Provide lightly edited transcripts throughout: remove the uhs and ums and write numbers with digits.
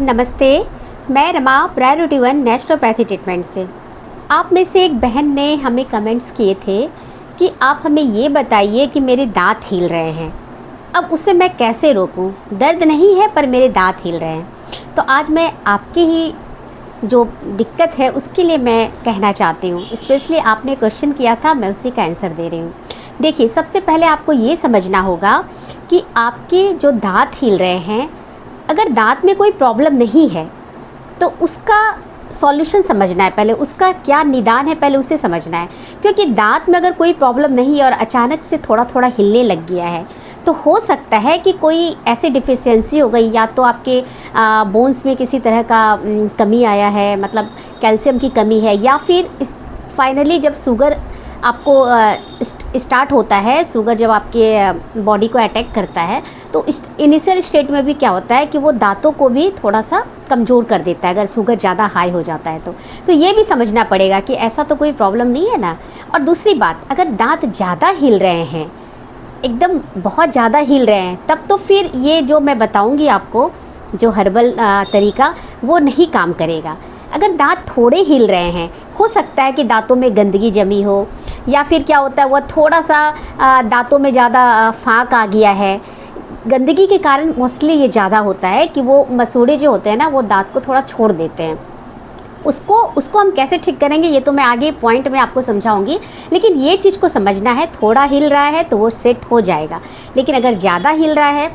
नमस्ते, मैं Rama priority one naturopathy treatment से। आप में से एक बहन ने हमें कमेंट्स किए थे कि आप हमें ये बताइए कि मेरे दांत हिल रहे हैं, अब उसे मैं कैसे रोकूं? दर्द नहीं है पर मेरे दांत हिल रहे हैं। तो आज मैं आपकी ही जो दिक्कत है उसके लिए मैं कहना चाहती हूँ। स्पेशली आपने क्वेश्चन किया था, मैं उसी का आंसर दे रही हूँ। देखिए, सबसे पहले आपको ये समझना होगा कि आपके जो दांत हिल रहे हैं, अगर दांत में कोई प्रॉब्लम नहीं है तो उसका सॉल्यूशन समझना है। पहले उसका क्या निदान है, पहले उसे समझना है। क्योंकि दांत में अगर कोई प्रॉब्लम नहीं है और अचानक से थोड़ा थोड़ा हिलने लग गया है तो हो सकता है कि कोई ऐसी डिफिशियंसी हो गई, या तो आपके बोन्स में किसी तरह का कमी आया है, मतलब कैल्शियम की कमी है, या फिर फाइनली जब शुगर आपको स्टार्ट होता है, शुगर जब आपके बॉडी को अटैक करता है तो इनिशियल स्टेट में भी क्या होता है कि वो दांतों को भी थोड़ा सा कमज़ोर कर देता है अगर शुगर ज़्यादा हाई हो जाता है तो ये भी समझना पड़ेगा कि ऐसा तो कोई प्रॉब्लम नहीं है ना। और दूसरी बात, अगर दांत ज़्यादा हिल रहे हैं, एकदम बहुत ज़्यादा हिल रहे हैं, तब तो फिर ये जो मैं बताऊँगी आपको जो हर्बल तरीका, वो नहीं काम करेगा। अगर दांत थोड़े हिल रहे हैं, हो सकता है कि दांतों में गंदगी जमी हो, या फिर क्या होता है वो थोड़ा सा दांतों में ज़्यादा फाँक आ गया है। गंदगी के कारण मोस्टली ये ज़्यादा होता है कि वो मसूड़े जो होते हैं ना, वो दांत को थोड़ा छोड़ देते हैं। उसको हम कैसे ठीक करेंगे ये तो मैं आगे पॉइंट में आपको समझाऊंगी, लेकिन ये चीज़ को समझना है। थोड़ा हिल रहा है तो वो सेट हो जाएगा, लेकिन अगर ज़्यादा हिल रहा है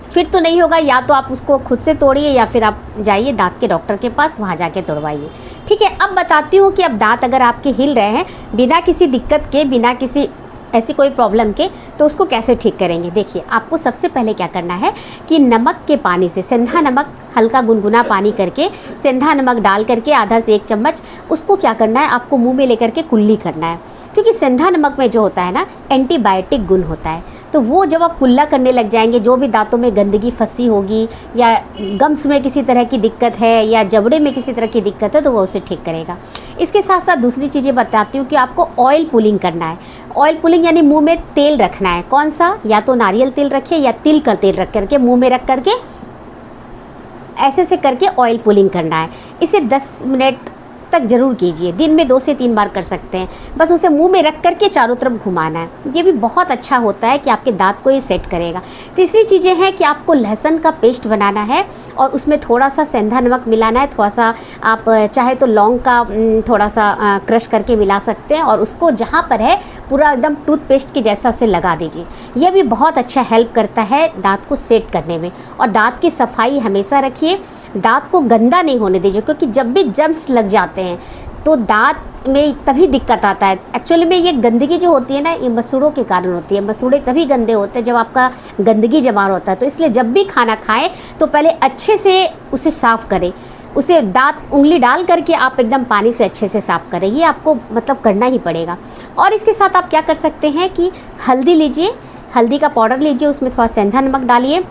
फिर तो नहीं होगा। या तो आप उसको खुद से तोड़िए या फिर आप जाइए दांत के डॉक्टर के पास, वहाँ जाके तोड़वाइए। ठीक है, अब बताती हूँ कि अब दांत अगर आपके हिल रहे हैं बिना किसी दिक्कत के, बिना किसी ऐसी कोई प्रॉब्लम के, तो उसको कैसे ठीक करेंगे। देखिए, आपको सबसे पहले क्या करना है कि नमक के पानी से, सेंधा नमक, हल्का गुनगुना पानी करके सेंधा नमक डाल करके आधा से 1 चम्मच उसको क्या करना है, आपको मुंह में लेकर के कुल्ली करना है। क्योंकि सेंधा नमक में जो होता है ना, एंटीबायोटिक गुण होता है, तो वो जब आप कुल्ला करने लग जाएंगे, जो भी दांतों में गंदगी फंसी होगी, या गम्स में किसी तरह की दिक्कत है, या जबड़े में किसी तरह की दिक्कत है, तो वो उसे ठीक करेगा। इसके साथ साथ दूसरी चीज़ें बताती हूँ कि आपको ऑयल पुलिंग करना है। ऑयल पुलिंग यानी मुंह में तेल रखना है। कौन सा? या तो नारियल तेल रखिए या तिल का तेल रख करके मुंह में रख करके ऐसे से करके ऑयल पुलिंग करना है। इसे 10 मिनट तक जरूर कीजिए, दिन में 2 से 3 बार कर सकते हैं। बस उसे मुंह में रख करके चारों तरफ घुमाना है। ये भी बहुत अच्छा होता है कि आपके दांत को ये सेट करेगा। तीसरी चीज़ें हैं कि आपको लहसुन का पेस्ट बनाना है और उसमें थोड़ा सा सेंधा नमक मिलाना है। थोड़ा सा आप चाहे तो लौंग का थोड़ा सा क्रश करके मिला सकते हैं, और उसको जहाँ पर है पूरा एकदम टूथपेस्ट के जैसा उसे लगा दीजिए। यह भी बहुत अच्छा हेल्प करता है दांत को सेट करने में। और दांत की सफाई हमेशा रखिए, दांत को गंदा नहीं होने दीजिए, क्योंकि जब भी जर्म्स लग जाते हैं तो दांत में तभी दिक्कत आता है। एक्चुअली में ये गंदगी जो होती है ना, ये मसूड़ों के कारण होती है। मसूड़े तभी गंदे होते हैं जब आपका गंदगी जमा होता है। तो इसलिए जब भी खाना खाएं तो पहले अच्छे से उसे साफ़ करें। उसे दांत उंगली डाल करके आप एकदम पानी से अच्छे से साफ़ करें, ये आपको मतलब करना ही पड़ेगा। और इसके साथ आप क्या कर सकते हैं कि हल्दी लीजिए, हल्दी का पाउडर लीजिए, उसमें थोड़ा सेंधा नमक डालिए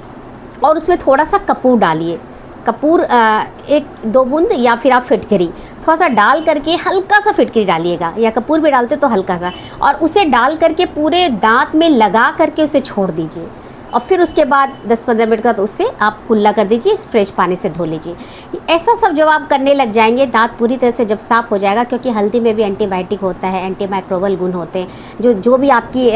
और उसमें थोड़ा सा कपूर डालिए। कपूर 1-2 बूंद, या फिर आप फिटकरी थोड़ा सा डाल करके, हल्का सा फिटकरी डालिएगा, या कपूर भी डालते तो हल्का सा, और उसे डाल करके पूरे दांत में लगा करके उसे छोड़ दीजिए। और फिर उसके बाद 10-15 मिनट का तो उससे आप कुल्ला कर दीजिए, फ्रेश पानी से धो लीजिए। ऐसा सब जब आप करने लग जाएंगे, दांत पूरी तरह से जब साफ़ हो जाएगा, क्योंकि हल्दी में भी एंटीबायोटिक होता है, एंटीमाइक्रोबियल गुण होते हैं, जो भी आपकी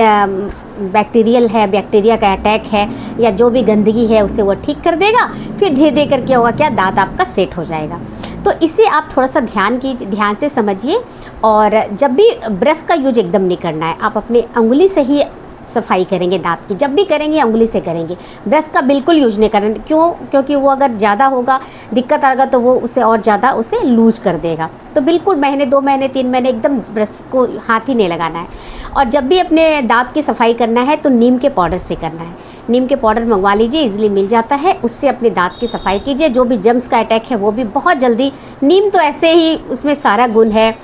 बैक्टीरियल है, बैक्टीरिया का अटैक है, या जो भी गंदगी है उसे वो ठीक कर देगा। फिर धीरे धीरे करके होगा क्या, दांत आपका सेट हो जाएगा। तो इसे आप थोड़ा सा ध्यान से समझिए। और जब भी ब्रश का यूज एकदम नहीं करना है, आप अपनी उंगली से ही सफाई करेंगे दांत की। जब भी करेंगे उंगली से करेंगे, ब्रश का बिल्कुल यूज नहीं करेंगे। क्यों? क्योंकि वो अगर ज़्यादा होगा, दिक्कत आएगा, तो वो उसे और ज़्यादा उसे लूज कर देगा। तो बिल्कुल महीने 2 महीने 3 महीने एकदम ब्रश को हाथ ही नहीं लगाना है। और जब भी अपने दांत की सफाई करना है तो नीम के पाउडर से करना है। नीम के पाउडर मंगवा लीजिए, इजीली मिल जाता है, उससे अपने दांत की सफाई कीजिए। जो भी जर्म्स का अटैक है वो भी बहुत जल्दी, नीम तो ऐसे ही उसमें सारा गुण है,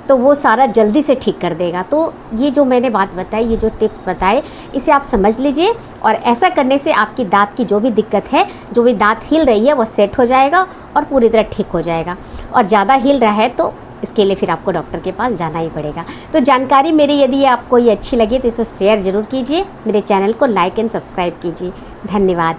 तो वो सारा जल्दी से ठीक कर देगा। तो ये जो मैंने बात बताई, ये जो टिप्स बताए, इसे आप समझ लीजिए। और ऐसा करने से आपकी दांत की जो भी दिक्कत है, जो भी दांत हिल रही है, वो सेट हो जाएगा और पूरी तरह ठीक हो जाएगा। और ज़्यादा हिल रहा है तो इसके लिए फिर आपको डॉक्टर के पास जाना ही पड़ेगा। तो जानकारी मेरी यदि आपको ये अच्छी लगी तो इसे शेयर ज़रूर कीजिए, मेरे चैनल को लाइक एंड सब्सक्राइब कीजिए। धन्यवाद।